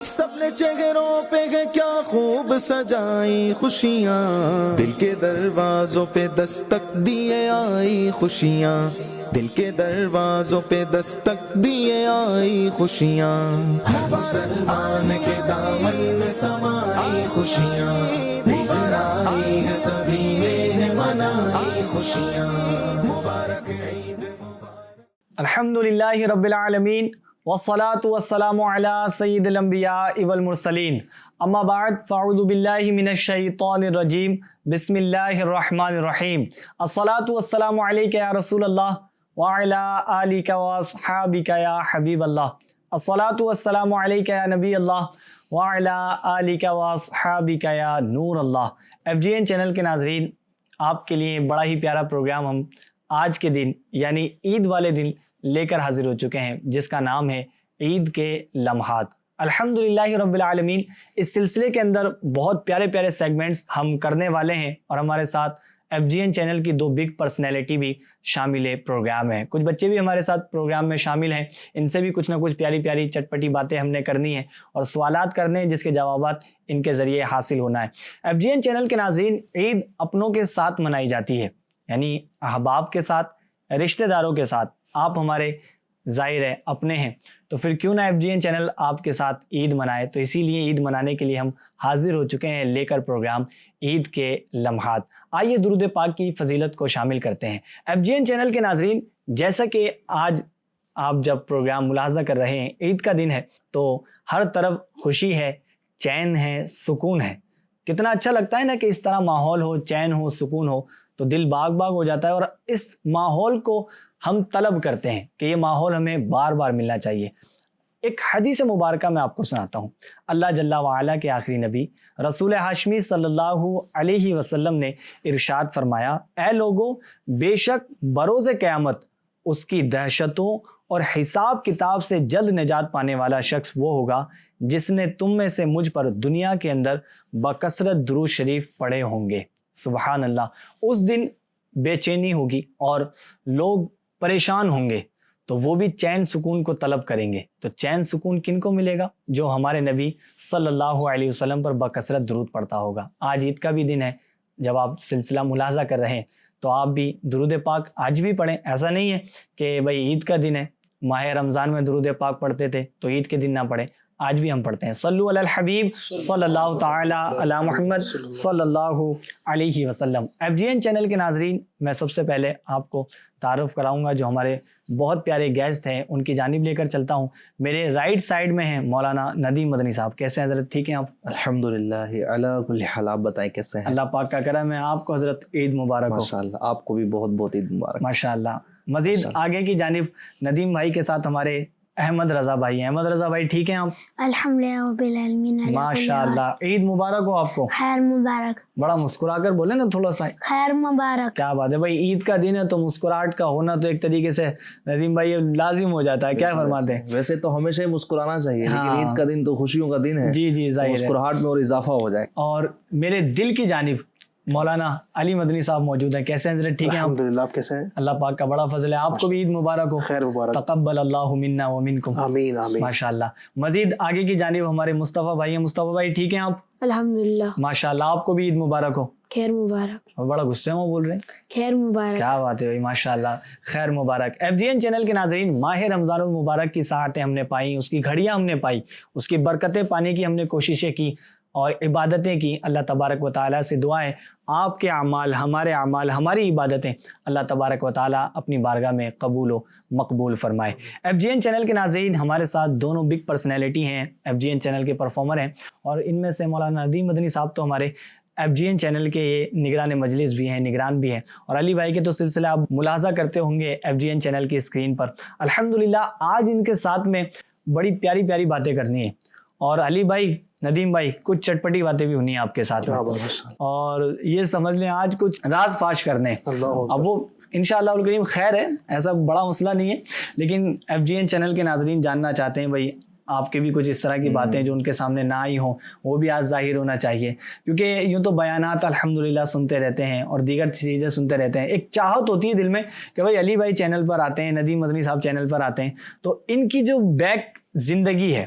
سب نے چہروں پہ ہے کیا خوب سجائی خوشیاں، دل کے دروازوں پہ دستک دیے آئی خوشیاں، دل کے دروازوں پہ دستک دیے آئی خوشیاں، ہر مسلمان کے دامن میں سمائی خوشیاں، دیگر آئی ہے سبھی نے منائی خوشیاں، مبارک عید مبارک۔ الحمدللہ رب العالمین والصلاة والسلام علی سید الانبیاء والمرسلین، اما بعد فاعوذ باللہ من الشیطان الرجیم، بسم اللہ الرحمن الرحیم، الصلاة والسلام علیک یا رسول اللہ وعلی آلک واصحابک یا حبیب اللہ، الصلاة والسلام علیک یا نبی اللہ وعلی آلک واصحابک یا نور اللہ۔ FGN چینل کے ناظرین، آپ کے لیے بڑا ہی پیارا پروگرام ہم آج کے دن یعنی عید والے دن لے کر حاضر ہو چکے ہیں، جس کا نام ہے عید کے لمحات۔ الحمدللہ رب العالمین، اس سلسلے کے اندر بہت پیارے پیارے سیگمنٹس ہم کرنے والے ہیں، اور ہمارے ساتھ FGN چینل کی 2 بگ پرسنالٹی بھی شامل پروگرام ہیں۔ کچھ بچے بھی ہمارے ساتھ پروگرام میں شامل ہیں، ان سے بھی کچھ نہ کچھ پیاری پیاری چٹپٹی باتیں ہم نے کرنی ہیں اور سوالات کرنے ہیں جس کے جوابات ان کے ذریعے حاصل ہونا ہے۔ FGN چینل کے ناظرین، عید اپنوں کے ساتھ منائی جاتی ہے، یعنی احباب کے ساتھ، رشتہ داروں کے ساتھ۔ آپ ہمارے ظاہر ہے اپنے ہیں، تو پھر کیوں نہ FGN چینل آپ کے ساتھ عید منائے۔ تو اسی لیے عید منانے کے لیے ہم حاضر ہو چکے ہیں لے کر پروگرام عید کے لمحات۔ آئیے درود پاک کی فضیلت کو شامل کرتے ہیں۔ FGN چینل کے ناظرین، جیسا کہ آج آپ جب پروگرام ملاحظہ کر رہے ہیں، عید کا دن ہے تو ہر طرف خوشی ہے، چین ہے، سکون ہے۔ کتنا اچھا لگتا ہے نا کہ اس طرح ماحول ہو، چین ہو، سکون ہو، تو دل باغ باغ ہو جاتا ہے، اور اس ماحول کو ہم طلب کرتے ہیں کہ یہ ماحول ہمیں بار بار ملنا چاہیے۔ ایک حدیث مبارکہ میں آپ کو سناتا ہوں۔ اللہ جل وعلا کے آخری نبی رسول ہاشمی صلی اللہ علیہ وسلم نے ارشاد فرمایا، اے لوگو، بے شک بروز قیامت اس کی دہشتوں اور حساب کتاب سے جلد نجات پانے والا شخص وہ ہوگا جس نے تم میں سے مجھ پر دنیا کے اندر بکثرت درود شریف پڑھے ہوں گے۔ سبحان اللہ۔ اس دن بے چینی ہوگی اور لوگ پریشان ہوں گے، تو وہ بھی چین سکون کو طلب کریں گے۔ تو چین سکون کن کو ملے گا؟ جو ہمارے نبی صلی اللہ علیہ وسلم پر بکثرت درود پڑھتا ہوگا۔ آج عید کا بھی دن ہے، جب آپ سلسلہ ملاحظہ کر رہے ہیں تو آپ بھی درود پاک آج بھی پڑھیں۔ ایسا نہیں ہے کہ بھئی عید کا دن ہے، ماہ رمضان میں درود پاک پڑھتے تھے تو عید کے دن نہ پڑھیں، آج بھی ہم پڑھتے ہیں۔ صلو علی الحبیب صلی اللہ تعالی علی محمد صلی اللہ علیہ وسلم۔ FGN چینل کے ناظرین، میں سب سے پہلے آپ کو تعارف کراؤں گا جو ہمارے بہت پیارے گیسٹ ہیں، ان کی جانب لے کر چلتا ہوں۔ میرے رائٹ سائڈ میں ہیں مولانا ندیم مدنی صاحب۔ کیسے ہیں حضرت؟ ٹھیک ہیں آپ؟ الحمدللہ علی کل حال۔ آپ بتائیں کیسے ہیں؟ اللہ پاک کا کرم ہے۔ آپ کو حضرت عید مبارک ہو۔ ماشاءاللہ، آپ کو بھی بہت بہت عید مبارک۔ ماشاءاللہ۔ مزید آگے کی جانب ندیم بھائی کے ساتھ ہمارے احمد رضا بھائی ہیں۔ احمد رضا بھائی ٹھیک ہیں آپ؟ الحمدللہ رب العالمین۔ ماشاءاللہ، عید مبارک ہو آپ کو۔ خیر مبارک۔ بڑا مسکرا کر بولے نا تھوڑا سا۔ خیر مبارک۔ کیا بات ہے بھائی، عید کا دن ہے تو مسکراہٹ کا ہونا تو ایک طریقے سے ندیم بھائی لازم ہو جاتا ہے، کیا فرماتے ہیں؟ ویسے تو ہمیشہ مسکرانا چاہیے، لیکن عید کا دن تو خوشیوں کا دن ہے۔ جی جی، ظاہر ہے، مسکراہٹ میں اور اضافہ ہو جائے۔ اور میرے دل کی جانب مولانا علی مدنی صاحب موجود ہیں۔ کیسے ہیں حضرت؟ ٹھیک ہیں آپ؟ الحمدللہ، آپ کیسے ہیں؟ اللہ پاک کا بڑا فضل ہے، آپ کو بھی عید مبارک ہو۔ خیر مبارک۔ تقبل اللہ منا ومنکم۔ آمین آمین۔ ماشاءاللہ۔ مزید آگے کی جانب ہمارے مصطفیٰ بھائی ہیں۔ مصطفیٰ بھائی ٹھیک ہیں آپ؟ الحمدللہ۔ ماشاءاللہ، آپ کو بھی عید مبارک ہو۔ خیر مبارک۔ اور بڑا غصے میں بول رہے ہیں، خیر مبارک۔ کیا بات ہے بھائی، ماشاءاللہ، خیر مبارک۔ FGN چینل کے ناظرین، ماہ رمضان المبارک کی ساعتیں ہم نے پائی، اس کی گھڑیاں ہم نے پائی، اس کی برکتیں پانے کی ہم نے کوششیں کی اور عبادتیں کی۔ اللہ تبارک و تعالیٰ سے دعائیں، آپ کے اعمال، ہمارے اعمال، ہماری عبادتیں اللہ تبارک و تعالیٰ اپنی بارگاہ میں قبول و مقبول فرمائے۔ FGN چینل کے ناظرین، ہمارے ساتھ دونوں بگ پرسنالٹی ہیں، FGN چینل کے پرفارمر ہیں، اور ان میں سے مولانا ندیم مدنی صاحب تو ہمارے FGN چینل کے یہ نگران مجلس بھی ہیں، نگران بھی ہیں، اور علی بھائی کے تو سلسلہ آپ ملاحظہ کرتے ہوں گے FGN چینل کی اسکرین پر۔ الحمدللہ، آج ان کے ساتھ میں بڑی پیاری پیاری باتیں کرنی ہیں، اور علی بھائی، ندیم بھائی، کچھ چٹپٹی باتیں بھی ہونی ہیں آپ کے ساتھ میں، اور یہ سمجھ لیں آج کچھ راز فاش کرنے ہیں۔ اب وہ انشاءاللہ الکریم خیر ہے، ایسا بڑا مسئلہ نہیں ہے، لیکن FGN چینل کے ناظرین جاننا چاہتے ہیں بھائی آپ کے بھی کچھ اس طرح کی باتیں جو ان کے سامنے نہ آئی ہوں، وہ بھی آج ظاہر ہونا چاہیے، کیونکہ یوں تو بیانات الحمدللہ سنتے رہتے ہیں اور دیگر چیزیں سنتے رہتے ہیں، ایک چاہت ہوتی ہے دل میں کہ بھائی علی بھائی چینل پر آتے ہیں، ندیم مدنی صاحب چینل پر آتے ہیں، تو ان کی جو بیک زندگی ہے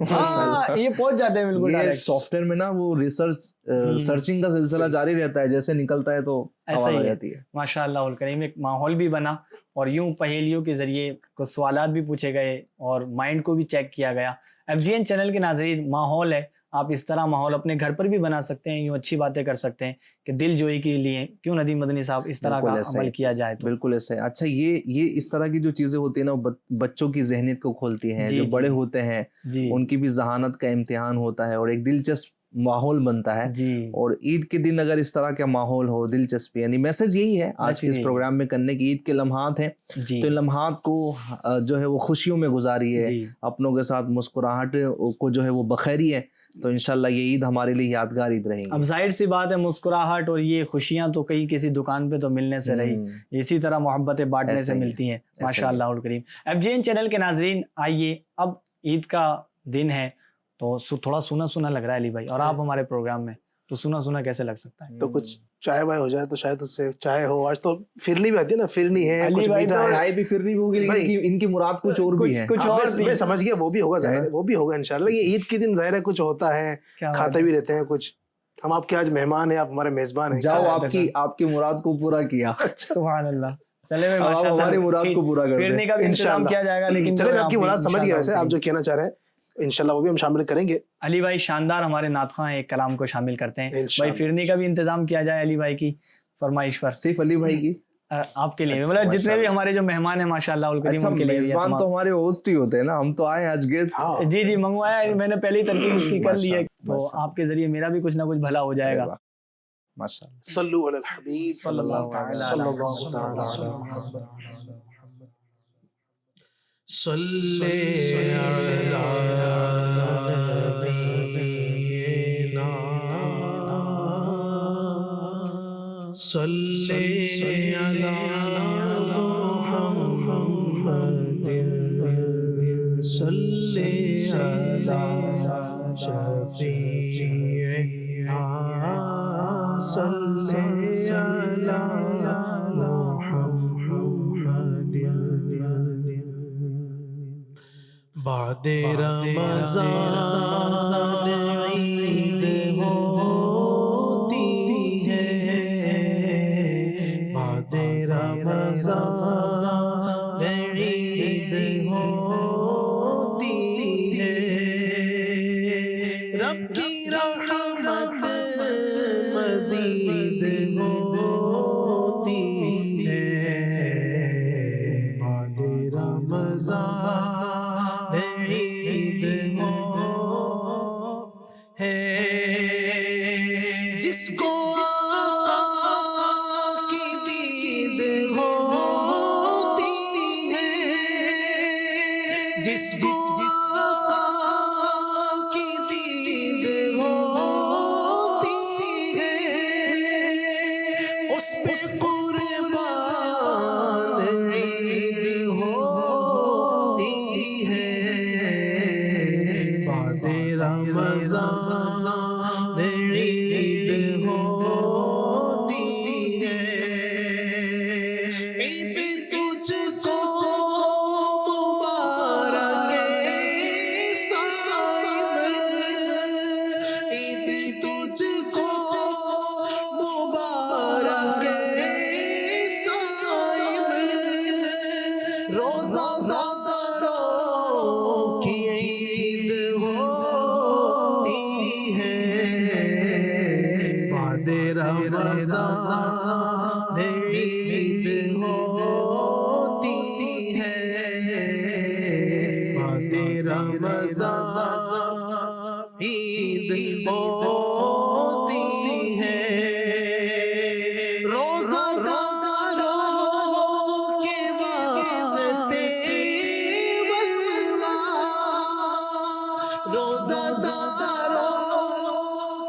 یہ پہنچ جاتے ہیں بالکل. یہ سافٹ ویئر میں نا وہ سرچنگ کا سلسلہ جاری رہتا ہے, جیسے نکلتا ہے تو آواز آ جاتی ہے. ماشاء اللہ الکریم ایک ماحول بھی بنا اور یوں پہیلیوں کے ذریعے کچھ سوالات بھی پوچھے گئے اور مائنڈ کو بھی چیک کیا گیا. FGN چینل کے ناظرین ماحول ہے, آپ اس طرح ماحول اپنے گھر پر بھی بنا سکتے ہیں, یوں اچھی باتیں کر سکتے ہیں کہ دل جوئی کے لیے کیوں ندیم مدنی صاحب اس طرح کا عمل کیا جائے. بالکل ایسے. اچھا یہ اس طرح کی جو چیزیں ہوتی ہیں نا بچوں کی ذہنیت کو کھولتی ہیں. جو بڑے ہوتے ہیں ان کی بھی ذہانت کا امتحان ہوتا ہے اور ایک دلچسپ ماحول بنتا ہے. اور عید کے دن اگر اس طرح کا ماحول ہو, دلچسپی, یعنی میسج یہی ہے آج کے اس پروگرام میں کرنے کی, عید کے لمحات ہیں تو ان لمحات کو جو ہے وہ خوشیوں میں گزاریے, اپنوں کے ساتھ مسکراہٹ کو جو ہے وہ بخیریے, تو انشاءاللہ یہ عید ہمارے لیے یادگار عید رہے گی. اب ظاہر سی بات ہے مسکراہٹ اور یہ خوشیاں تو کہیں کسی دکان پہ تو ملنے سے رہی, اسی طرح محبتیں بانٹنے سے ملتی ہیں ماشاءاللہ الکریم. FGN چینل کے ناظرین آئیے, اب عید کا دن ہے تو تھوڑا سونا سونا لگ رہا ہے علی بھائی, اور آپ ہمارے پروگرام میں تو سونا سونا کیسے لگ سکتا ہے؟ تو کچھ چائے وائے ہو جائے تو شاید اس سے چائے ہو. آج تو فرنی بھی آتی ہے نا, فرنی ہے, علی بھائی چائے بھی فرنی بھی ہوگی لیکن ان کی مراد کچھ اور بھی ہے. کچھ اور میں سمجھ گیا, وہ بھی ہوگا ظاہر, وہ بھی ہوگا انشاءاللہ. یہ عید کے دن ظاہر ہے کچھ ہوتا ہے, کھاتے بھی رہتے ہیں کچھ. ہم آپ کے آج مہمان ہیں, آپ ہمارے میزبان ہیں. جاؤ آپ کی مراد کو پورا کیا. سبحان اللہ. چلے میں ہماری مراد کو پورا کر پھرنے کا بھی انتظام کیا جائے گا, لیکن چلے میں آپ کی مراد سمجھ گیا. ویسے آپ جو کہنا چاہ رہے ہیں انشاءاللہ وہ بھی ہم شامل کریں گے. علی بھائی شاندار ہمارے نعت خواں ایک کلام کو شامل کرتے ہیں بھائی, پھرنے کا بھی انتظام کیا جائے علی بھائی کی فرمائش پر. صرف علی بھائی کی آپ کے لیے, مطلب جتنے بھی ہمارے جو مہمان ہیں ماشاءاللہ الکریم ان کے لیے. میزبان تو ہمارے ہوسٹ ہی ہوتے ہیں نا, ہم تو آئے آج گیسٹ. جی منگوایا ہے میں نے, پہلی ترکیب اس کی کر لی ہے, تو آپ کے ذریعے میرا بھی کچھ نہ کچھ بھلا ہو جائے گا. ماشاءاللہ. صلو علی الحبیب صلی اللہ علیہ وسلم. صلی صلی علی محمد صلی علی شفیعنا صلی علی محمد. بعد رمضان عید ہوتی ہے, بعد رمضان عید ہوتی ہے, رب کی رحمت مزید ہوتی ہے, بعد رمضان عید ہو ہے. جس کو کی دید ہوتی ہے, جس کو کی دید ہوتی ہے, اس پہ قربان عید ہوتی ہے, بعد رمضان عید ہوتی ہے. عید تجھ کو مبارک صاحب, عید تجھ کو مبارک صاحب, روزہ زادوں کی عید ہوتی ہے, بعد رمضان عید ہوتی ہے, بعد رمضان عید ہوتی ہے. روزہ زادوں کے واسطے واللہ, روزہ زادوں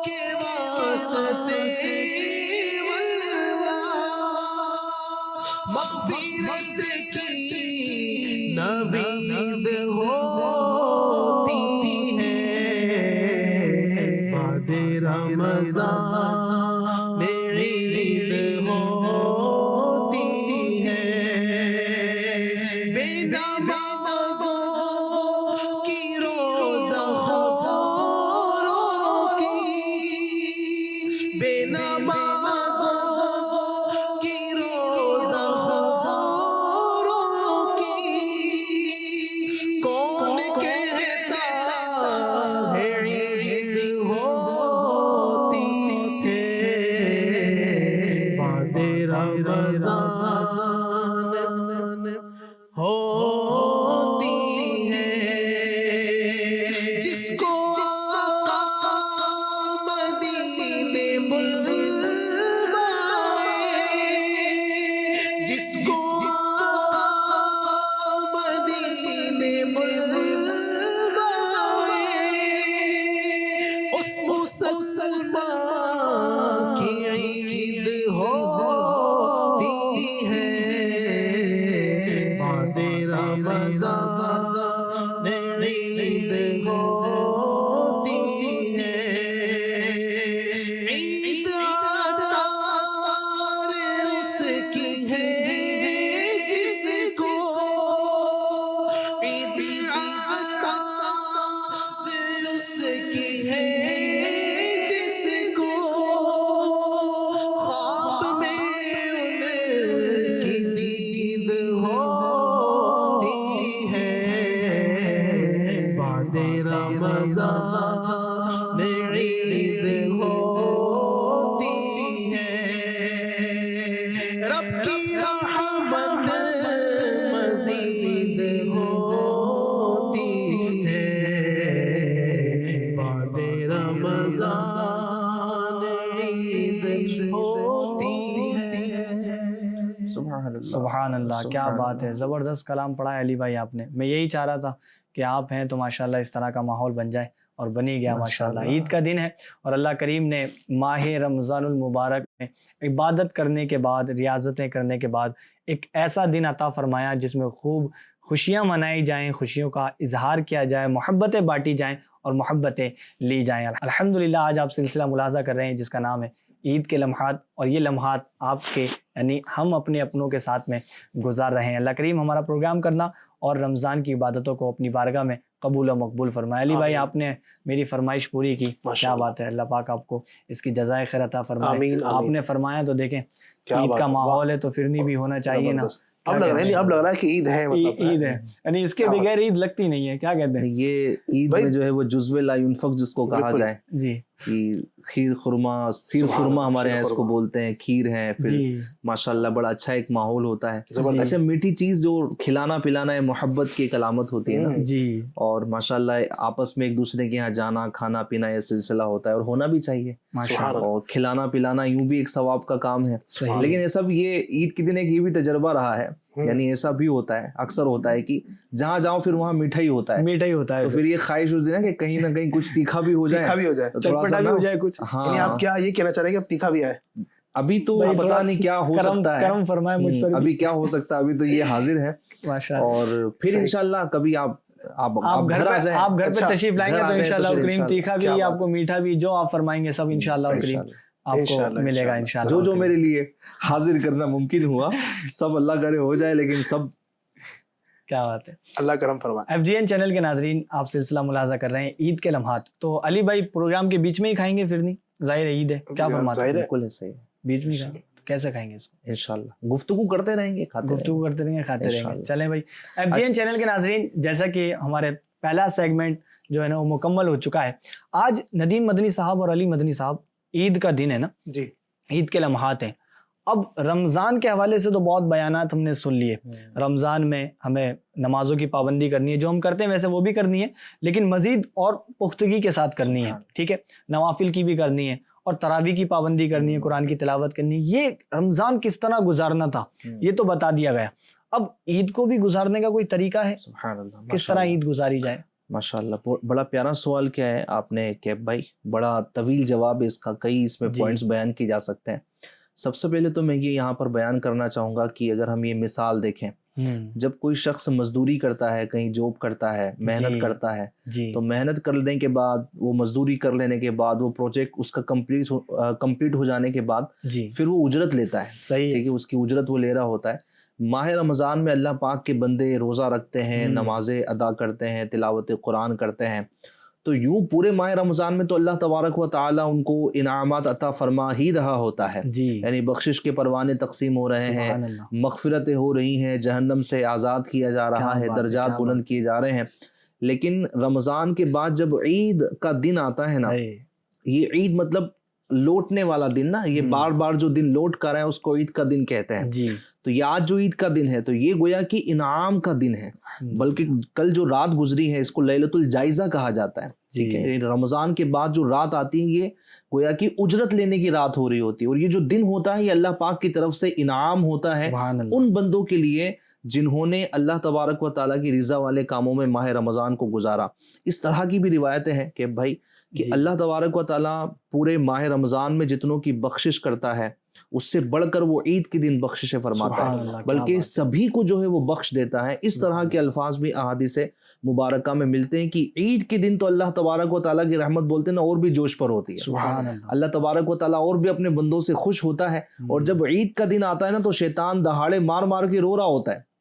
کے واسطے واللہ, مغفرت کی نوید ہوتی ہے, بعد رمضان عید ہوتی ہے. رمضان عید ہوتی ہے، رب کی رحمت مزید ہوتی ہے، بعد رمضان عید ہوتی ہے۔ سبحان اللہ، کیا بات ہے، زبردست کلام پڑھا ہے علی بھائی آپ نے۔ میں یہی چاہ رہا تھا کہ آپ ہیں تو ماشاءاللہ اس طرح کا ماحول بن جائے، اور بنی گیا ماشاءاللہ۔ عید کا دن ہے اور اللہ کریم نے ماہ رمضان المبارک میں عبادت کرنے کے بعد، ریاضتیں کرنے کے بعد ایک ایسا دن عطا فرمایا جس میں خوب خوشیاں منائی جائیں، خوشیوں کا اظہار کیا جائے، محبتیں بانٹی جائیں اور محبتیں لی جائیں۔ الحمدللہ آج آپ سلسلہ ملاحظہ کر رہے ہیں جس کا نام ہے عید کے لمحات، اور یہ لمحات آپ کے یعنی ہم اپنے اپنوں کے ساتھ میں گزار رہے ہیں۔ اللہ کریم ہمارا پروگرام کرنا اور رمضان کی عبادتوں کو اپنی بارگاہ میں قبول و مقبول فرمائے۔ علی بھائی آپ نے میری فرمائش پوری کی، کیا بات ہے، اللہ پاک آپ کو اس کی جزائے خیر عطا فرمائے۔ آپ نے فرمایا تو دیکھیں عید کا ماحول ہے تو پھرنی بھی ہونا چاہیے نا۔ اب لگ رہا ہے کہ عید ہے، عید ہے، یعنی اس کے بغیر عید لگتی نہیں ہے، کیا کہتے ہیں؟ یہ عید میں جو ہے وہ جزو لا ینفق جس کو کہا جائے، جی، کھیر خورما، سیر خورما ہمارے یہاں اس کو بولتے ہیں، کھیر ہے، پھر ماشاءاللہ بڑا اچھا ایک ماحول ہوتا ہے۔ اچھا میٹھی چیز جو کھلانا پلانا ہے محبت کی ایک علامت ہوتی ہے نا جی، اور ماشاءاللہ آپس میں ایک دوسرے کے یہاں جانا کھانا پینا یہ سلسلہ ہوتا ہے اور ہونا بھی چاہیے، اور کھلانا پلانا یوں بھی ایک ثواب کا کام ہے۔ لیکن یہ سب یہ عید کے دن ایک یہ بھی تجربہ رہا ہے، یعنی ایسا بھی ہوتا ہے، اکثر ہوتا ہے کہ جہاں جاؤ پھر وہاں میٹھا ہی ہوتا ہے، میٹھا ہی ہوتا ہے، تو پھر یہ خواہش ہوتی ہے نا کہ کہیں نہ کہیں کچھ تیکھا بھی ہو جائے، چٹپٹا بھی ہو جائے کچھ۔ یعنی آپ کیا یہ کہنا چاہ رہے ہیں کہ اب تیکھا بھی آئے؟ ابھی تو پتہ نہیں کیا ہو سکتا ہے، کرم فرمائے مجھ پر، ابھی کیا ہو سکتا ہے، ابھی تو یہ حاضر ہے، اور پھر انشاءاللہ کبھی آپ گھر آ جائیں، آپ گھر پہ تشریف لائیں گے تو انشاءاللہ کریم تیکھا بھی آپ کو، میٹھا بھی، جو آپ فرمائیں گے سب انشاءاللہ کریم آپ کو ملے گا انشاءاللہ۔ جو میرے لیے حاضر کرنا ممکن ہوا سب اللہ کرے ہو جائے، لیکن سب کیا بات ہے، اللہ کرم فرمائے۔ FGN چینل کے ناظرین آپ سلسلہ ملاحظہ کر رہے ہیں عید کے لمحات، تو علی بھائی پروگرام کے بیچ میں ہی کھائیں گے پھرنی؟ ظاہر ہے عید ہے، کیا فرماتے ہیں؟ بالکل ایسے ہی بیچ میں کیسے کھائیں گے اس کو؟ انشاءاللہ گفتگو کرتے رہیں گے، گفتگو کرتے رہیں گے، کھاتے رہیں گے۔ چلیں بھائی FGN چینل کے ناظرین، جیسا کہ ہمارے پہلا سیگمنٹ جو ہے نا وہ مکمل ہو چکا ہے۔ آج ندیم مدنی صاحب اور علی مدنی صاحب عید کا دن ہے نا جی، عید کے لمحات ہیں۔ اب رمضان کے حوالے سے تو بہت بیانات ہم نے سن لیے، رمضان میں ہمیں نمازوں کی پابندی کرنی ہے، جو ہم کرتے ہیں ویسے وہ بھی کرنی ہے، لیکن مزید اور پختگی کے ساتھ کرنی ہے، ٹھیک ہے، نوافل کی بھی کرنی ہے، اور تراویح کی پابندی کرنی ہے، قرآن کی تلاوت کرنی ہے۔ یہ رمضان کس طرح گزارنا تھا یہ تو بتا دیا گیا، اب عید کو بھی گزارنے کا کوئی طریقہ ہے؟ سبحان اللہ، کس طرح عید گزاری جائے؟ ماشاءاللہ بڑا پیارا سوال کیا ہے آپ نے کیب بھائی، بڑا طویل جواب ہے اس کا، کئی اس میں پوائنٹس بیان کی جا سکتے ہیں۔ سب سے پہلے تو میں یہ یہاں پر بیان کرنا چاہوں گا کہ اگر ہم یہ مثال دیکھیں، جب کوئی شخص مزدوری کرتا ہے، کہیں جاب کرتا ہے، محنت کرتا ہے، تو محنت کرنے کے بعد، وہ مزدوری کر لینے کے بعد، وہ پروجیکٹ اس کا کمپلیٹ ہو جانے کے بعد پھر وہ اجرت لیتا ہے، صحیح ہے کہ اس کی اجرت وہ لے رہا ہوتا ہے۔ ماہ رمضان میں اللہ پاک کے بندے روزہ رکھتے ہیں، نمازیں ادا کرتے ہیں، تلاوت قرآن کرتے ہیں، تو یوں پورے ماہ رمضان میں تو اللہ تبارک و تعالیٰ ان کو انعامات عطا فرما ہی رہا ہوتا ہے، یعنی بخشش کے پروانے تقسیم ہو رہے ہیں، مغفرتیں ہو رہی ہیں، جہنم سے آزاد کیا جا رہا ہے، درجات بلند کیے جا رہے ہیں۔ لیکن رمضان کے بعد جب عید کا دن آتا ہے نا، یہ عید مطلب لوٹنے والا دن نا، یہ بار بار جو دن لوٹ کر ہے اس کو عید کا دن کہتے ہیں۔ تو یہ آج جو عید کا دن ہے تو یہ گویا کہ انعام کا دن ہے، بلکہ کل جو رات گزری ہے اس کو لیلۃ الجائزہ کہا جاتا ہے، ٹھیک ہے، رمضان کے بعد جو رات آتی ہے یہ گویا کہ اجرت لینے کی رات ہو رہی ہوتی ہے، اور یہ جو دن ہوتا ہے یہ اللہ پاک کی طرف سے انعام ہوتا ہے ان بندوں کے لیے جنہوں نے اللہ تبارک و تعالیٰ کی رضا والے کاموں میں ماہ رمضان کو گزارا۔ اس طرح کی بھی روایتیں ہیں کہ بھائی کہ اللہ تبارک و تعالیٰ پورے ماہ رمضان میں جتنوں کی بخشش کرتا ہے اس سے بڑھ کر وہ عید کے دن بخشش فرماتا ہے، بلکہ سبھی کو جو ہے وہ بخش دیتا ہے۔ اس طرح کے الفاظ بھی احادیث مبارکہ میں ملتے ہیں کہ عید کے دن تو اللہ تبارک و تعالیٰ کی رحمت بولتے ہیں نا اور بھی جوش پر ہوتی ہے، اللہ تبارک و تعالیٰ اور بھی اپنے بندوں سے خوش ہوتا ہے، اور جب عید کا دن آتا ہے نا تو شیطان دہاڑے مار مار کے رو رہا ہوتا ہے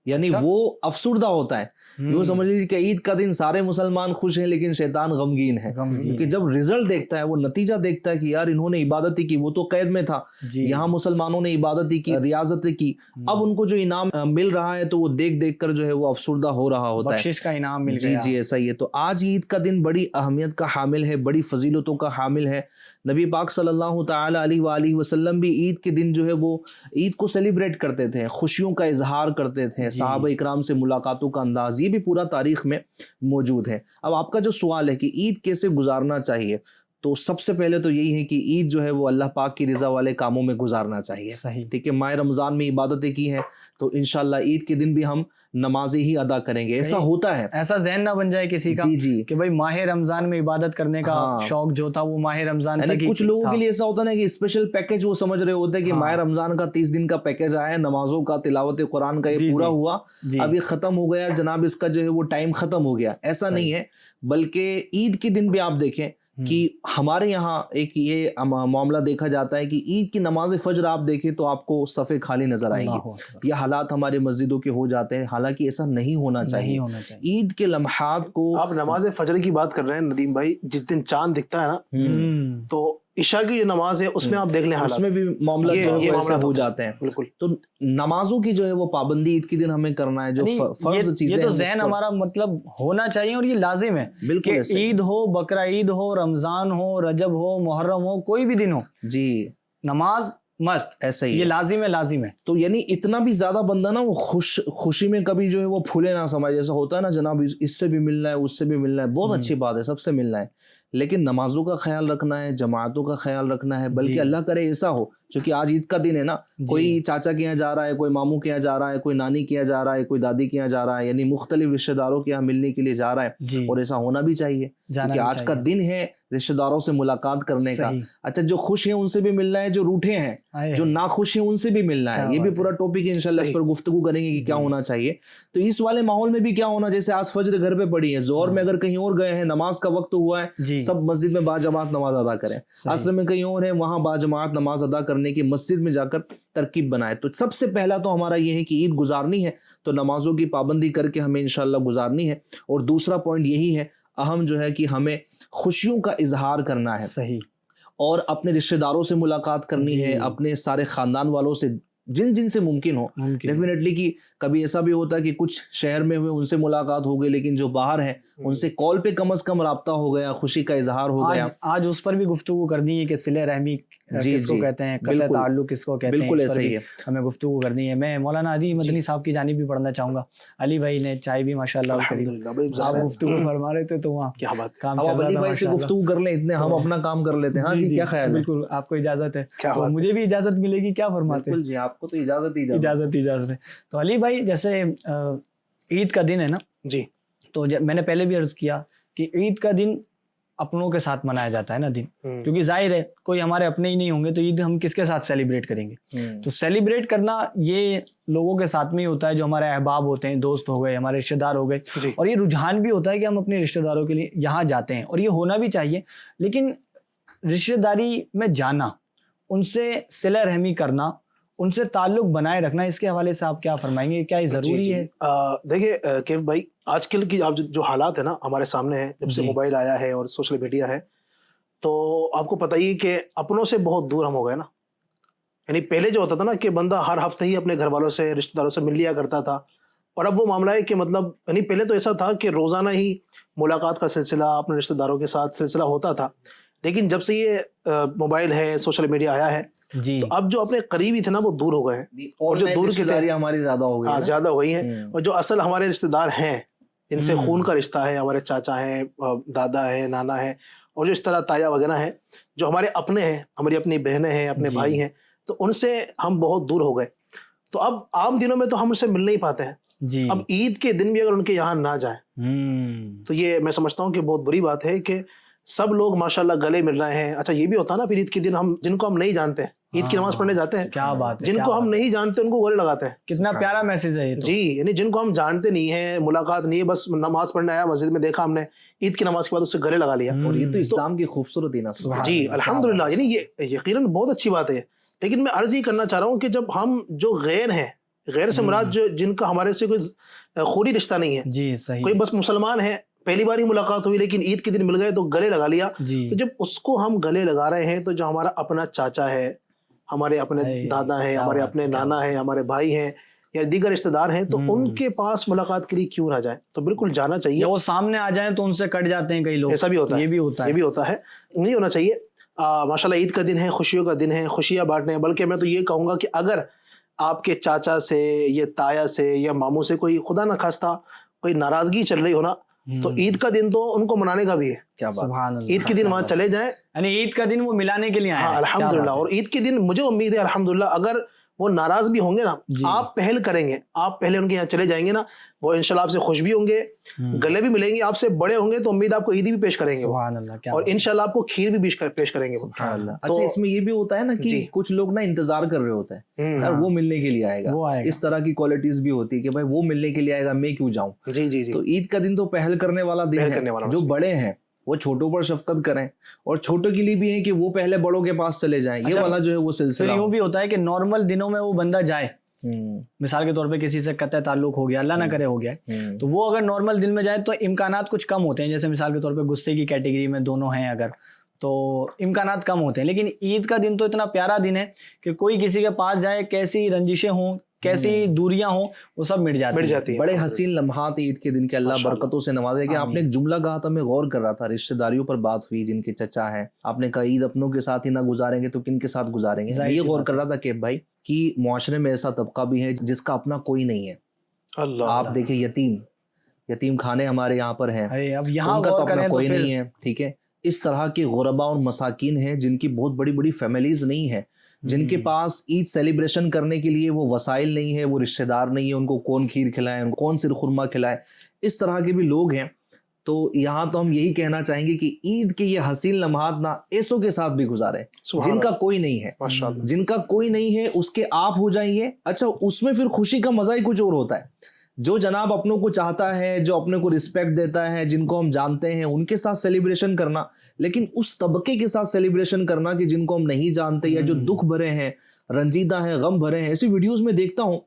یعنی وہ افسردہ ہوتا ہے. وہ سمجھ لیجیے کہ عید کا دن سارے مسلمان خوش ہیں لیکن شیطان غمگین ہے, کیونکہ جب رزلٹ دیکھتا ہے, وہ نتیجہ دیکھتا ہے کہ یار انہوں نے عبادت ہی کی, وہ تو قید میں تھا, یہاں مسلمانوں نے عبادت ہی کی, ریاضت کی, اب ان کو جو انعام مل رہا ہے تو وہ دیکھ دیکھ کر جو ہے وہ افسردہ ہو رہا ہوتا ہے, بخشش کا انعام مل گیا. جی ایسا ہی ہے. تو آج عید کا دن بڑی اہمیت کا حامل ہے, بڑی فضیلتوں کا حامل ہے. نبی پاک صلی اللہ تعالی علیہ وآلہ وسلم بھی عید کے دن جو ہے وہ عید کو سیلیبریٹ کرتے تھے, خوشیوں کا اظہار کرتے تھے, صحابہ اکرام سے ملاقاتوں کا انداز, یہ بھی پورا تاریخ میں موجود ہے. اب آپ کا جو سوال ہے کہ عید کیسے گزارنا چاہیے, تو سب سے پہلے تو یہی ہے کہ عید جو ہے وہ اللہ پاک کی رضا والے کاموں میں گزارنا چاہیے. ٹھیک ہے, ماہ رمضان میں عبادتیں کی ہیں تو انشاءاللہ عید کے دن بھی ہم نمازیں ہی ادا کریں گے. ایسا ہوتا ہے, ایسا ذہن نہ بن جائے کسی کا کہ بھائی ماہ رمضان میں عبادت کرنے کا شوق جو تھا وہ ماہ رمضان تک. کچھ لوگوں کے لیے ایسا ہوتا ہے کہ اسپیشل پیکج وہ سمجھ رہے ہوتے ہیں کہ ماہ رمضان کا 30 دن کا پیکج آیا ہے, نمازوں کا, تلاوت قرآن کا, یہ پورا ہوا, اب یہ ختم ہو گیا جناب, اس کا جو ہے وہ ٹائم ختم ہو گیا. ایسا نہیں ہے, بلکہ عید کے دن بھی آپ دیکھیں کہ ہمارے یہاں ایک یہ معاملہ دیکھا جاتا ہے کہ عید کی نماز فجر آپ دیکھیں تو آپ کو صفیں خالی نظر آئیں گی. یہ حالات ہمارے مسجدوں کے ہو جاتے ہیں, حالانکہ ایسا نہیں ہونا چاہیے. عید کے لمحات کو, آپ نماز فجر کی بات کر رہے ہیں ندیم بھائی, جس دن چاند دکھتا ہے نا تو عشاء کی جو نماز ہے اس میں آپ دیکھ لیں اس میں بھی معاملہ ہو جاتے ہیں. بالکل. تو نمازوں کی جو ہے وہ پابندی عید کے دن ہمیں کرنا ہے, جو فرض چیزیں, یہ تو ذہن ہمارا مطلب ہونا چاہیے اور یہ لازم ہے. بالکل, عید ہو, بقرہ عید ہو, رمضان ہو, رجب ہو, محرم ہو, کوئی بھی دن ہو, جی نماز مست, ایسا ہی یہ لازم ہے. لازم ہے. تو یعنی اتنا بھی زیادہ بندہ نا وہ خوشی میں کبھی جو ہے وہ پھولے نہ سمجھے. جیسا ہوتا ہے نا جناب, اس سے بھی ملنا ہے, اس سے بھی ملنا ہے, بہت اچھی بات ہے, سب سے ملنا ہے, لیکن نمازوں کا خیال رکھنا ہے, جماعتوں کا خیال رکھنا ہے. بلکہ اللہ کرے ایسا ہو, چونکہ آج عید کا دن ہے نا, کوئی چاچا کے یہاں جا رہا ہے, کوئی ماموں کے یہاں جا رہا ہے, کوئی نانی کے یہاں جا رہا ہے, کوئی دادی کے یہاں جا رہا ہے, یعنی مختلف رشتہ داروں کے یہاں ملنے کے لیے جا رہا ہے, اور ایسا ہونا بھی چاہیے کہ آج کا دن ہے رشتہ داروں سے ملاقات کرنے کا. اچھا, جو خوش ہیں ان سے بھی ملنا ہے, جو روٹھے ہیں, جو ناخوش ہیں ان سے بھی ملنا ہے. یہ بھی پورا ٹاپک ہے, انشاءاللہ اس پر گفتگو کریں گے کہ کیا ہونا چاہیے. تو اس والے ماحول میں بھی کیا ہونا, جیسے آج فجر گھر پہ پڑی ہے, ظہر میں اگر کہیں اور گئے ہیں, نماز کا وقت ہوا ہے, سب مسجد میں باجماعت نماز ادا کریں. عصر میں کہیں اور ہے, وہاں باجماعت نماز ادا کرنے کی مسجد میں جا کر ترکیب بنائے. تو سب سے پہلا تو ہمارا یہ ہے کہ عید گزارنی ہے تو نمازوں کی پابندی کر کے ہمیں انشاءاللہ گزارنی ہے. اور دوسرا پوائنٹ یہی ہے اہم جو ہے کہ ہمیں خوشیوں کا اظہار کرنا ہے. صحیح. اور اپنے رشتہ داروں سے ملاقات کرنی ہے, اپنے سارے خاندان والوں سے جن سے ممکن ہو. ڈیفینیٹلی کہ کبھی ایسا بھی ہوتا ہے کہ کچھ شہر میں ہوئے ان سے ملاقات ہو گئی, لیکن جو باہر ہیں ان سے کال پہ کم از کم رابطہ ہو گیا, خوشی کا اظہار ہو گیا. آج اس پر بھی گفتگو کرنی ہے کہ صلہ رحمی کس کو کہتے ہیں, قطع تعلق کس کو کہتے ہیں. بالکل ایسا ہی ہے, ہمیں گفتگو کرنی ہے. میں مولانا علی مدنی صاحب کی جانب بھی پڑھنا چاہوں گا. علی بھائی نے چائے بھی ماشاءاللہ آپ گفتگو فرما رہے تھے تو وہاں کیا بات, کام چل رہا تھا. علی بھائی سے گفتگو کر لیں, اتنے ہم اپنا کام کر لیتے ہیں. ہاں جی, کیا خیال ہے؟ بالکل, آپ کو اجازت ہے تو مجھے بھی اجازت ملے گی, کیا فرماتے ہیں؟ بالکل جی, آپ کو تو اجازت ہے. تو علی بھائی جیسے عید کا دن ہے نا جی, تو میں نے پہلے بھی عرض کیا کہ عید کا دن اپنوں کے ساتھ منایا جاتا ہے نا دن, کیونکہ ظاہر ہے کوئی ہمارے اپنے ہی نہیں ہوں گے تو عید ہم کس کے ساتھ سیلیبریٹ کریں گے. تو سیلیبریٹ کرنا یہ لوگوں کے ساتھ میں ہی ہوتا ہے جو ہمارے احباب ہوتے ہیں, دوست ہو گئے, ہمارے رشتہ دار ہو گئے. اور یہ رجحان بھی ہوتا ہے کہ ہم اپنے رشتہ داروں کے لیے یہاں جاتے ہیں, اور یہ ہونا بھی چاہیے. لیکن رشتہ داری میں جانا, ان سے صلہ رحمی کرنا, ان سے تعلق بنائے رکھنا, اس کے حوالے سے آپ کیا فرمائیں گے, کیا یہ ضروری ہے؟ دیکھیے کیف بھائی, آج کل کی جو حالات ہے نا ہمارے سامنے ہیں, جب سے موبائل آیا ہے اور سوشل میڈیا ہے, تو آپ کو پتہ ہی کہ اپنوں سے بہت دور ہم ہو گئے نا. یعنی پہلے جو ہوتا تھا نا کہ بندہ ہر ہفتے ہی اپنے گھر والوں سے, رشتہ داروں سے مل لیا کرتا تھا, اور اب وہ معاملہ ہے کہ مطلب یعنی پہلے تو ایسا تھا کہ روزانہ ہی ملاقات کا سلسلہ اپنے رشتہ داروں کے ساتھ سلسلہ ہوتا تھا. لیکن جب سے یہ موبائل ہے, سوشل میڈیا آیا ہے, تو اب جو اپنے قریبی تھے نا وہ دور ہو گئے ہیں, اور جو دور کے تھے ہماری زیادہ ہو گئی, زیادہ ہو گئی ہیں. اور جو اصل ہمارے رشتہ دار ہیں, جن سے خون کا رشتہ ہے, ہمارے چاچا ہیں, دادا ہیں, نانا ہیں, اور جو اس طرح تایا وغیرہ ہیں, جو ہمارے اپنے ہیں, ہماری اپنی بہنیں ہیں, اپنے بھائی ہیں, تو ان سے ہم بہت دور ہو گئے. تو اب عام دنوں میں تو ہم ان سے مل نہیں پاتے ہیں. اب عید کے دن بھی اگر ان کے یہاں نہ جائیں تو یہ میں سمجھتا ہوں کہ بہت بری بات ہے کہ سب لوگ ماشاءاللہ گلے مل رہے ہیں. اچھا, یہ بھی ہوتا ہے نا پھر عید کے دن ہم جن کو ہم نہیں جانتے ہیں, عید کی نماز پڑھنے جاتے ہیں, کیا بات ہے, جن کو ہم نہیں جانتے ان کو گلے لگاتے ہیں. کتنا پیارا میسج ہے یہ جی. یعنی جن کو ہم جانتے نہیں ہیں, ملاقات نہیں ہے, بس نماز پڑھنے آیا, مسجد میں دیکھا ہم نے, عید کی نماز کے بعد اس سے گلے لگا لیا. اور یہ تو اسلام کی خوبصورتی نا. جی الحمدللہ, یعنی یہ یقیناً بہت اچھی بات ہے. لیکن میں عرض یہ کرنا چاہ رہا ہوں کہ جب ہم جو غیر ہیں غیر سے مراد جو جن کا ہمارے سے کوئی خونی رشتہ نہیں ہے. جی صحیح. کوئی بس مسلمان ہے, پہلی بار ہی ملاقات ہوئی لیکن عید کے دن مل گئے تو گلے لگا لیا. تو جب اس کو ہم گلے لگا رہے ہیں تو جو ہمارا اپنا چاچا ہے, ہمارے اپنے دادا ہیں, ہمارے اپنے نانا ہیں, ہمارے بھائی ہیں یا دیگر رشتہ دار ہیں, تو ان کے پاس ملاقات کے لیے کیوں نہ جائیں؟ تو بالکل جانا چاہیے. وہ سامنے آ جائیں تو ان سے کٹ جاتے ہیں کئی لوگ. ایسا بھی ہوتا ہے, یہ بھی ہوتا ہے. نہیں ہونا چاہیے. ماشاءاللہ عید کا دن ہے, خوشیوں کا دن ہے, خوشیاں بانٹنے ہیں. بلکہ میں تو یہ کہوں گا کہ اگر آپ کے چاچا سے یا تایا سے یا ماموں سے کوئی خدا نہ خواستہ کوئی ناراضگی چل رہی ہو نا, تو عید کا دن تو ان کو منانے کا بھی ہے. کیا بات, عید کے دن وہاں چلے جائیں. یعنی عید کا دن وہ ملانے کے لیے آئے ہیں. الحمدللہ. اور عید کے دن مجھے امید ہے الحمدللہ اگر وہ ناراض بھی ہوں گے نا, آپ پہل کریں گے, آپ پہلے ان کے یہاں چلے جائیں گے نا, وہ انشاءاللہ آپ سے خوش بھی ہوں گے, گلے بھی ملیں گے, آپ سے بڑے ہوں گے تو امید آپ کو عیدی بھی پیش کریں گے, اور انشاءاللہ آپ کو کھیر بھی پیش کریں گے. اچھا اس میں یہ بھی ہوتا ہے نا کہ کچھ لوگ نا انتظار کر رہے ہوتے ہیں وہ ملنے کے لیے آئے گا, اس طرح کی کوالٹیز بھی ہوتی ہے کہ بھائی وہ ملنے کے لیے آئے گا, میں کیوں جاؤں. تو عید کا دن تو پہل کرنے والا دن ہے. جو بڑے ہیں وہ چھوٹوں پر شفقت کریں, اور چھوٹوں کے لیے بھی ہے کہ وہ پہلے بڑوں کے پاس چلے جائیں. یہ والا جو ہے وہ سلسلہ یوں بھی ہوتا ہے کہ نارمل دنوں میں وہ بندہ جائے, مثال کے طور پہ کسی سے قطع تعلق ہو گیا, اللہ نہ کرے ہو گیا, تو وہ اگر نارمل دن میں جائے تو امکانات کچھ کم ہوتے ہیں. جیسے مثال کے طور پہ غصے کی کیٹیگری میں دونوں ہیں اگر, تو امکانات کم ہوتے ہیں. لیکن عید کا دن تو اتنا پیارا دن ہے کہ کوئی کسی کے پاس جائے, کیسی رنجشیں ہوں, کیسی دوریاں ہوں, وہ سب مٹ جاتی ہیں. بڑے حسین لمحات عید کے دن کے اللہ برکتوں سے نوازے. کہ آپ نے ایک جملہ کہا تھا, میں غور کر رہا تھا, رشتہ داریوں پر بات ہوئی جن کے چچا ہیں, آپ نے کہا عید اپنوں کے ساتھ ہی نہ گزاریں گے تو کن کے ساتھ گزاریں گے. میں یہ غور کر رہا تھا کہ بھائی کہ معاشرے میں ایسا طبقہ بھی ہے جس کا اپنا کوئی نہیں ہے. آپ دیکھیں یتیم خانے ہمارے یہاں پر ہیں, ان کا تو اپنا کوئی نہیں ہے. ٹھیک ہے, اس طرح کے غربا اور مساکین ہیں جن کی بہت بڑی بڑی فیملیز نہیں ہیں, جن کے پاس عید سیلیبریشن کرنے کے لیے وہ وسائل نہیں ہے, وہ رشتہ دار نہیں ہے, ان کو کون کھیر کھلائے, ان کو کون سر خرما کھلائے. اس طرح کے بھی لوگ ہیں. تو یہاں تو ہم یہی کہنا چاہیں گے کہ عید کے یہ حسین لمحات نا ایسوں کے ساتھ بھی گزارے جن کا کوئی نہیں ہے, جن کا کوئی نہیں ہے اس کے آپ ہو جائیے. اچھا اس میں پھر خوشی کا مزہ ہی کچھ اور ہوتا ہے. جو جناب اپنوں کو چاہتا ہے, جو اپنے کو رسپیکٹ دیتا ہے, جن کو ہم جانتے ہیں, ان کے ساتھ سیلیبریشن کرنا, لیکن اس طبقے کے ساتھ سیلیبریشن کرنا کہ جن کو ہم نہیں جانتے یا جو دکھ بھرے ہیں, رنجیدہ ہیں, غم بھرے ہیں. ایسی ویڈیوز میں دیکھتا ہوں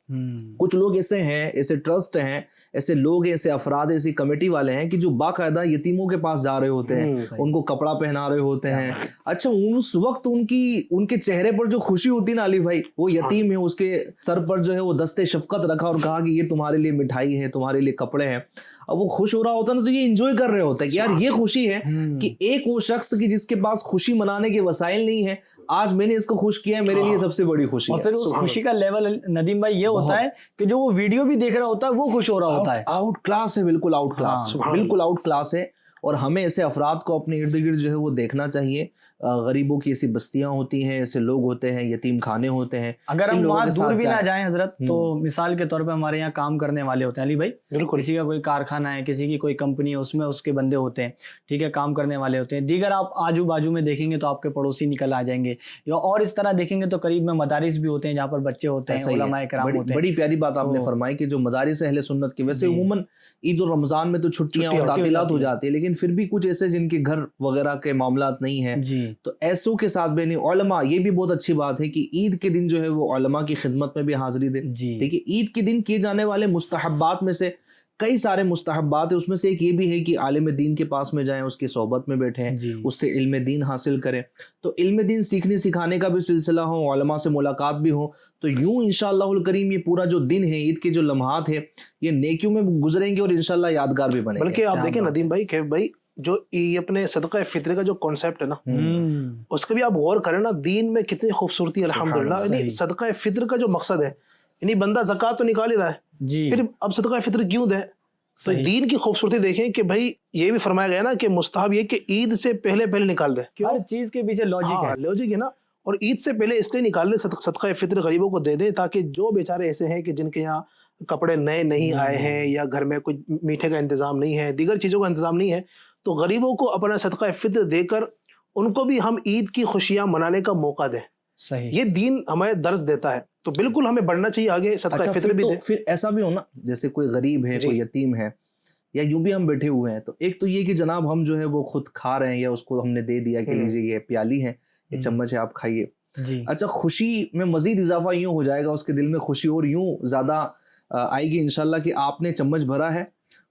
کچھ لوگ ایسے ہیں, ایسے ٹرسٹ ہیں, ایسے لوگ ہیں, ایسے افراد, ایسی کمیٹی والے ہیں کہ جو باقاعدہ یتیموں کے پاس جا رہے ہوتے ہیں, ان کو کپڑا پہنا رہے ہوتے ہیں. اچھا اس وقت ان کے چہرے پر جو خوشی ہوتی نا علی بھائی, وہ یتیم ہے, اس کے سر پر جو ہے وہ دستے شفقت رکھا اور کہا کہ یہ تمہارے لیے مٹھائی ہے, تمہارے لیے کپڑے ہیں. اب وہ خوش ہو رہا ہوتا ہے نا, تو یہ انجوائے کر رہے ہوتے ہیں کہ یار یہ خوشی ہے کہ ایک وہ شخص کی جس کے پاس خوشی منانے کے وسائل نہیں ہے, آج میں نے اس کو خوش کیا ہے, میرے لیے سب سے بڑی خوشی ہے. اور پھر اس خوشی کا لیول ندیم بھائی یہ ہوتا ہے کہ جو وہ ویڈیو بھی دیکھ رہا ہوتا ہے وہ خوش ہو رہا ہوتا ہے. آؤٹ کلاس ہے, بالکل آؤٹ کلاس, بالکل آؤٹ کلاس ہے. اور ہمیں ایسے افراد کو اپنے ارد گرد جو ہے وہ دیکھنا چاہیے. غریبوں کی ایسی بستیاں ہوتی ہیں, ایسے لوگ ہوتے ہیں, یتیم خانے ہوتے ہیں. اگر ہم وہاں دور بھی نہ جائیں حضرت, تو مثال کے طور پہ ہمارے یہاں کام کرنے والے ہوتے ہیں علی بھائی, کسی کا کوئی کارخانہ ہے, کسی کی کوئی کمپنی ہے, اس میں اس کے بندے ہوتے ہیں, ٹھیک ہے, کام کرنے والے ہوتے ہیں. دیگر آپ آجو باجو میں دیکھیں گے تو آپ کے پڑوسی نکل آ جائیں گے, اور اس طرح دیکھیں گے تو قریب میں مدارس بھی ہوتے ہیں جہاں پر بچے ہوتے ہیں, علماء کرام ہوتے ہیں. بڑی پیاری بات آپ نے فرمائی کہ جو مدارس اہل سنت کے, ویسے عموماً عید اور رمضان میں تو چھٹیاں اور تعطیلات ہو جاتی ہیں, لیکن پھر بھی کچھ ایسے جن کے گھر وغیرہ کے معاملات نہیں ہیں, تو ایسوں کے ساتھ بھی نہیں. علماء, یہ بھی بہت اچھی بات ہے کہ عید کے دن جو ہے وہ علماء کی خدمت میں بھی حاضری دے. دیکھیے عید کے دن کیے جانے والے مستحبات میں سے کئی سارے مستحبات ہیں, اس میں سے ایک یہ بھی ہے کہ عالم دین کے پاس میں جائیں, اس کی صحبت میں بیٹھیں, اس سے علم دین حاصل کریں. تو علم دین سیکھنے سکھانے کا بھی سلسلہ ہو, علماء سے ملاقات بھی ہو, تو یوں انشاءاللہ الکریم یہ پورا جو دن ہے, عید کے جو لمحات ہے, یہ نیکیوں میں گزریں گے اور انشاءاللہ یادگار بھی بنیں گے. بلکہ آپ دیکھیں ندیم بھائی, کیف بھائی, جو اپنے صدقہ فطر کا جو کانسیپٹ ہے نا, اس کا بھی آپ غور کریں نا, دین میں کتنی خوبصورتی ہے الحمدللہ. یعنی صدقہ فطر کا جو مقصد ہے, یعنی بندہ زکوٰۃ تو نکال ہی رہا ہے, پھر اب صدقہ فطر کیوں دے؟ تو دین کی خوبصورتی دیکھیں کہ بھائی یہ بھی فرمایا گیا نا کہ مستحب یہ کہ عید سے پہلے نکال دے. ہر چیز کے پیچھے لاجک ہے, لاجک ہے نا. اور عید سے پہلے اس لیے نکال دے, صدقہ فطر غریبوں کو دے دے, تاکہ جو بیچارے ایسے ہیں کہ جن کے یہاں کپڑے نئے نہیں آئے ہیں, یا گھر میں کوئی میٹھے کا انتظام نہیں ہے, دیگر چیزوں کا انتظام نہیں ہے, تو غریبوں کو اپنا صدقہ فطر دے کر ان کو بھی ہم عید کی خوشیاں منانے کا موقع دیں. صحیح, یہ دین ہمیں درس دیتا ہے, تو بالکل ہمیں بڑھنا چاہیے آگے, صدقہ فطر بھی دیں. پھر ایسا بھی ہونا, جیسے کوئی غریب ہے, کوئی یتیم ہے, یا یوں بھی ہم بیٹھے ہوئے ہیں, تو ایک تو یہ کہ جناب ہم جو ہے وہ خود کھا رہے ہیں, یا اس کو ہم نے دے دیا کہ لیجیے یہ پیالی ہے, یہ چمچ ہے, آپ کھائیے. جی. اچھا خوشی میں مزید اضافہ یوں ہو جائے گا اس کے دل میں خوشی اور یوں زیادہ آئے گی انشاءاللہ کہ آپ نے چمچ بھرا ہے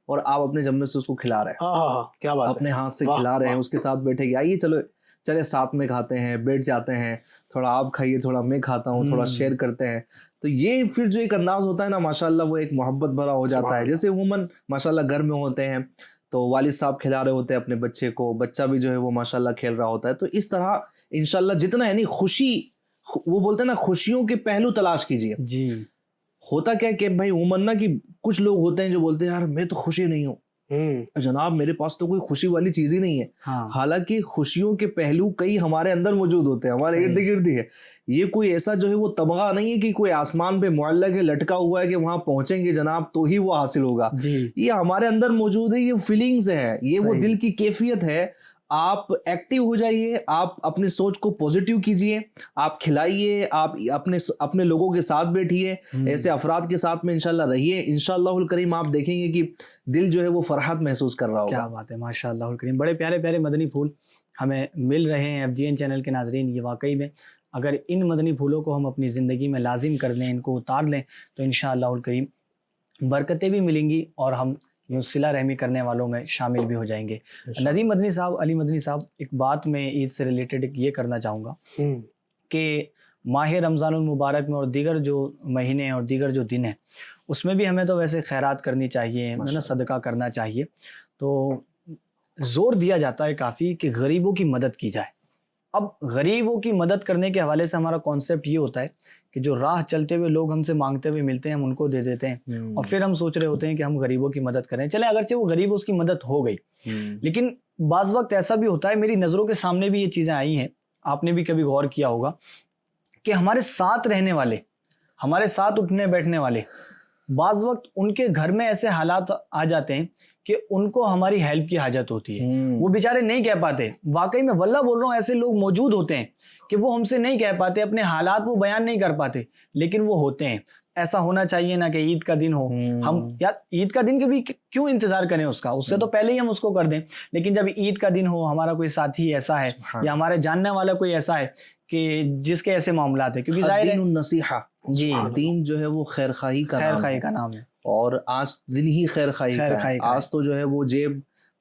اور آپ اپنے چمچ سے اس کو کھلا رہے ہیں, کیا بات ہے, اپنے ہاتھ سے کھلا رہے ہیں, اس کے ساتھ بیٹھے گی, آئیے چلے ساتھ میں کھاتے ہیں, بیٹھ جاتے ہیں, تھوڑا آپ کھائیے, تھوڑا میں کھاتا ہوں, تھوڑا شیئر کرتے ہیں. تو یہ پھر جو ایک انداز ہوتا ہے نا ماشاءاللہ وہ ایک محبت بھرا ہو جاتا ہے. جیسے عموماً ماشاءاللہ گھر میں ہوتے ہیں تو والد صاحب کھلا رہے ہوتے ہیں اپنے بچے کو, بچہ بھی جو ہے وہ ماشاءاللہ کھیل رہا ہوتا ہے. تو اس طرح انشاءاللہ جتنا یعنی خوشی, وہ بولتے ہیں نا خوشیوں کے پہلو تلاش کیجیے. جی. ہوتا کیا کہ بھائی عموماً نا کہ کچھ لوگ ہوتے ہیں جو بولتے ہیں یار میں تو خوشی نہیں ہوں, جناب میرے پاس تو کوئی خوشی والی چیز ہی نہیں ہے. حالانکہ خوشیوں کے پہلو کئی ہمارے اندر موجود ہوتے ہیں, ہمارے ارد گرد ہی ہے. یہ کوئی ایسا جو ہے وہ تمغہ نہیں ہے کہ کوئی آسمان پہ معلق ہے, لٹکا ہوا ہے کہ وہاں پہنچیں گے جناب تو ہی وہ حاصل ہوگا. یہ ہمارے اندر موجود ہے, یہ فیلنگز ہے, یہ وہ دل کی کیفیت ہے. آپ ایکٹیو ہو جائیے, آپ اپنے سوچ کو پوزیٹیو کیجئے, آپ کھلائیے, آپ اپنے لوگوں کے ساتھ بیٹھیے, ایسے افراد کے ساتھ میں انشاءاللہ رہیے. انشاءاللہ الکریم آپ دیکھیں گے کہ دل جو ہے وہ فرحت محسوس کر رہا ہوگا. کیا بات ہے, ماشاءاللہ الکریم. بڑے پیارے پیارے مدنی پھول ہمیں مل رہے ہیں FGN چینل کے ناظرین. یہ واقعی میں اگر ان مدنی پھولوں کو ہم اپنی زندگی میں لازم کر لیں, ان کو اتار لیں, تو انشاءاللہ الکریم برکتیں بھی ملیں گی اور ہم یوں صلہ رحمی کرنے والوں میں شامل بھی ہو جائیں گے. ندیم مدنی صاحب, علی مدنی صاحب, ایک بات میں عید سے ریلیٹڈ یہ کرنا چاہوں گا کہ ماہ رمضان المبارک میں اور دیگر جو مہینے اور دیگر جو دن ہیں اس میں بھی ہمیں تو ویسے خیرات کرنی چاہیے, صدقہ کرنا چاہیے. تو زور دیا جاتا ہے کافی کہ غریبوں کی مدد کی جائے. اب غریبوں کی مدد کرنے کے حوالے سے ہمارا کانسیپٹ یہ ہوتا ہے کہ جو راہ چلتے ہوئے لوگ ہم سے مانگتے ہوئے ملتے ہیں ہم ان کو دے دیتے ہیں, اور پھر ہم سوچ رہے ہوتے ہیں کہ ہم غریبوں کی مدد کریں. چلیں اگرچہ وہ غریب اس کی مدد ہو گئی, لیکن بعض وقت ایسا بھی ہوتا ہے, میری نظروں کے سامنے بھی یہ چیزیں آئی ہیں, آپ نے بھی کبھی غور کیا ہوگا کہ ہمارے ساتھ رہنے والے, ہمارے ساتھ اٹھنے بیٹھنے والے, بعض وقت ان کے گھر میں ایسے حالات آ جاتے ہیں کہ ان کو ہماری ہیلپ کی حاجت ہوتی ہے, وہ بیچارے نہیں کہہ پاتے. واقعی میں واللہ بول رہا ہوں, ایسے لوگ موجود ہوتے ہیں کہ وہ ہم سے نہیں کہہ پاتے, اپنے حالات وہ بیان نہیں کر پاتے, لیکن وہ ہوتے ہیں. ایسا ہونا چاہیے نا کہ عید کا دن ہو, ہم یا عید کا دن کے بھی کیوں انتظار کریں اس کا, اس سے تو پہلے ہی ہم اس کو کر دیں. لیکن جب عید کا دن ہو, ہمارا کوئی ساتھی ایسا ہے یا ہمارے جاننے والا کوئی ایسا ہے کہ جس کے ایسے معاملات ہیں, کیونکہ ظاہر ہے النصیحہ, جی دین جو ہے وہ خیر خواہی کا نام ہے, اور آج دن ہی خیر خواہی کا ہے. آج تو جو ہے وہ جیب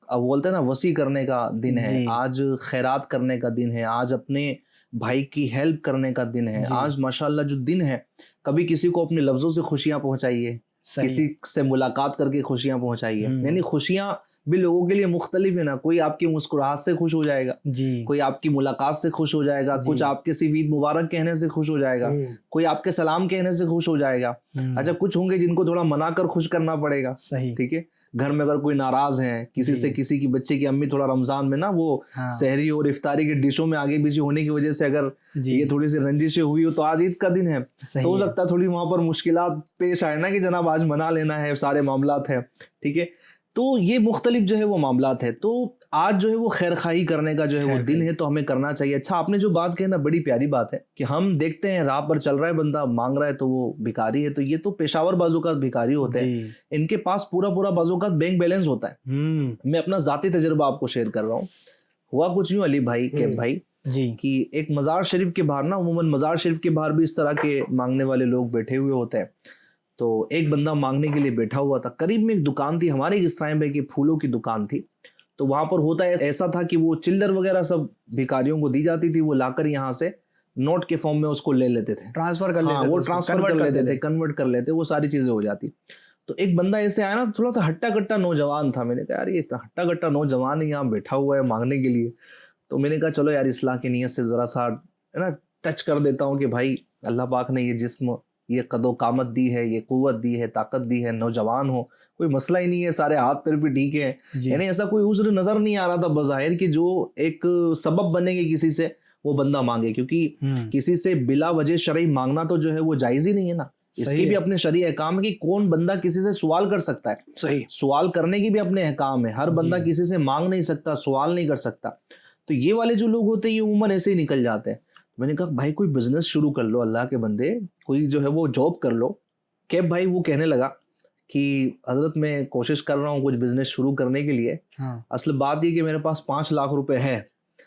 بولتے ہیں نا وسیع کرنے کا دن ہے, آج خیرات کرنے کا دن ہے, آج اپنے بھائی کی ہیلپ کرنے کا دن ہے. آج ماشاءاللہ جو دن ہے, کبھی کسی کو اپنے لفظوں سے خوشیاں پہنچائیے, کسی سے ملاقات کر کے خوشیاں پہنچائیے. یعنی خوشیاں بھی لوگوں کے لیے مختلف ہے نا, کوئی آپ کی مسکراہٹ سے خوش ہو جائے گا, کوئی آپ کی ملاقات سے خوش ہو جائے گا, کچھ آپ کے صرف عید مبارک کہنے سے خوش ہو جائے گا, کوئی آپ کے سلام کہنے سے خوش ہو جائے گا. اچھا کچھ ہوں گے جن کو تھوڑا منا کر خوش کرنا پڑے گا, ٹھیک ہے. گھر میں اگر کوئی ناراض ہیں کسی سے, کسی کی بچے کی امی تھوڑا رمضان میں نا وہ سحری اور افطاری کے ڈشوں میں آگے پیچھے ہونے کی وجہ سے اگر یہ تھوڑی سی رنجشیں ہوئی ہو, تو آج عید کا دن ہے, تو ہو سکتا ہے تھوڑی وہاں پر مشکلات پیش آئے نا کہ جناب آج منا لینا ہے, سارے معاملات ہیں, ٹھیک ہے. تو یہ مختلف جو ہے وہ معاملات ہے. تو آج جو ہے وہ خیر خواہی کرنے کا جو ہے وہ دن ہے, تو ہمیں کرنا چاہیے. اچھا آپ نے جو بات کہی نا بڑی پیاری بات ہے کہ ہم دیکھتے ہیں راہ پر چل رہا ہے بندہ, مانگ رہا ہے تو وہ بھکاری ہے, تو یہ تو پیشاور بعض اوقات بھکاری ہوتے ہیں, ان کے پاس پورا بعض اوقات بینک بیلنس ہوتا ہے. میں اپنا ذاتی تجربہ آپ کو شیئر کر رہا ہوں. ہوا کچھ یوں علی بھائی کہ بھائی کہ ایک مزار شریف کے باہر نا, عموماً مزار شریف کے باہر بھی اس طرح کے مانگنے والے لوگ بیٹھے ہوئے ہوتے ہیں. تو ایک بندہ مانگنے کے لیے بیٹھا ہوا تھا, قریب میں ایک دکان تھی, ہمارے اس ٹائم پہ کہ پھولوں کی دکان تھی. تو وہاں پر ہوتا ہے ایسا تھا کہ وہ چلر وغیرہ سب بھکاریوں کو دی جاتی تھی, وہ لا کر یہاں سے نوٹ کے فارم میں اس کو لے لیتے تھے, ٹرانسفر کر لیتے, وہ ٹرانسفر کر لیتے تھے, کنورٹ کر لیتے, وہ ساری چیزیں ہو جاتی. تو ایک بندہ ایسے آیا نا, تھوڑا سا ہٹا کٹا نوجوان تھا. میں نے کہا یار یہ ہٹا کٹا نوجوان یہاں بیٹھا ہوا ہے مانگنے کے لیے. تو میں نے کہا چلو یار اصلاح کی نیت سے ذرا سا نا ٹچ کر دیتا ہوں کہ بھائی اللہ پاک نے یہ جسم, یہ قد و قامت دی ہے, یہ قوت دی ہے, طاقت دی ہے, نوجوان ہو, کوئی مسئلہ ہی نہیں ہے, سارے ہاتھ پیر بھی ٹھیک ہیں. یعنی ایسا کوئی عذر نظر نہیں آ رہا تھا بظاہر کہ جو ایک سبب بنے گے کسی سے وہ بندہ مانگے, کیونکہ کسی سے بلا وجہ شرعی مانگنا تو جو ہے وہ جائز ہی نہیں ہے نا. اس کے بھی اپنے شرعی احکام ہے کہ کون بندہ کسی سے سوال کر سکتا ہے, صحیح, سوال کرنے کی بھی اپنے احکام ہے. ہر بندہ کسی سے مانگ نہیں سکتا, سوال نہیں کر سکتا. تو یہ والے جو لوگ ہوتے ہیں یہ عموماً ایسے ہی نکل جاتے ہیں. میں نے کہا بھائی کوئی بزنس شروع کر لو, اللہ کے بندے کوئی جو ہے وہ جاب کر لو. کہ بھائی وہ کہنے لگا کہ حضرت میں کوشش کر رہا ہوں کچھ بزنس شروع کرنے کے لیے, اصل بات یہ کہ میرے پاس 5 لاکھ روپے ہے,